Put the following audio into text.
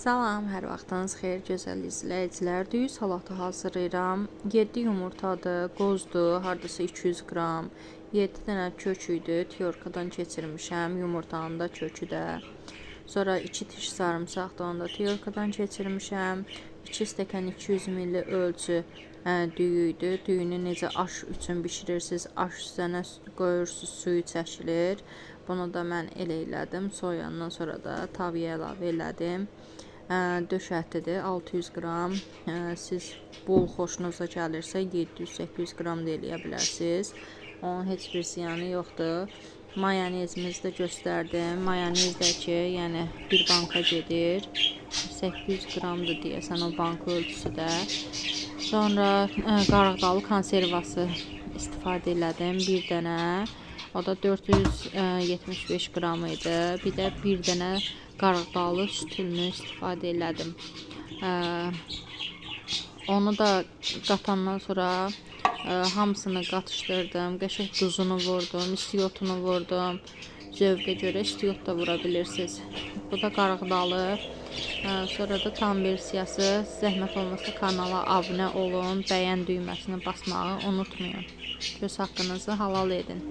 Salam, hər vaxtınız xeyir, gözəl izləyicilər. Düyü salatı hazırlayıram. 7 yumurtadır, qozdur, hardasa 200 qram. 7 dənə kök idi, tyorkadan keçirmişəm, yumurtanın da kökü də. Sonra 2 diş sarımsaq da onu da tyorkadan keçirmişəm. 2 stəkan 200 ml ölçü düyü idi. Düyünü necə aş üçün bişirirsiniz, aş üzərinə qoyursunuz, suyu çəkilir. Bunu da mən elə elədim. Soyandan sonra da tavaya əlavə elədim. Döş ətidir 600 qram. Siz bol xoşunuza gəlirsə 700-800 qram da eləyə bilərsiniz. Onun heç bir ziyanı yoxdur. Mayonezimizi də göstərdim. Mayonez də ki, yəni bir banka gedir. 800 qramdır deyəsən o banka ölçüsü də. Sonra qarğıdalı konservası istifadə elədim. Bir dənə. O da 475 qram idi. Bir də bir dənə qarğıdalı sütünü istifadə elədim. Onu da qatandan sonra hamısını qatışdırdım. Qəşəng duzunu vurdum, istiyotunu vurdum. Zövqə görə istiyot da vura bilirsiniz. Bu da qarğıdalı. Sonra da tam versiyası. Zəhmət olmasa kanala abunə olun. Bəyən düyməsini basmağı unutmayın. Göz haqqınızı halal edin.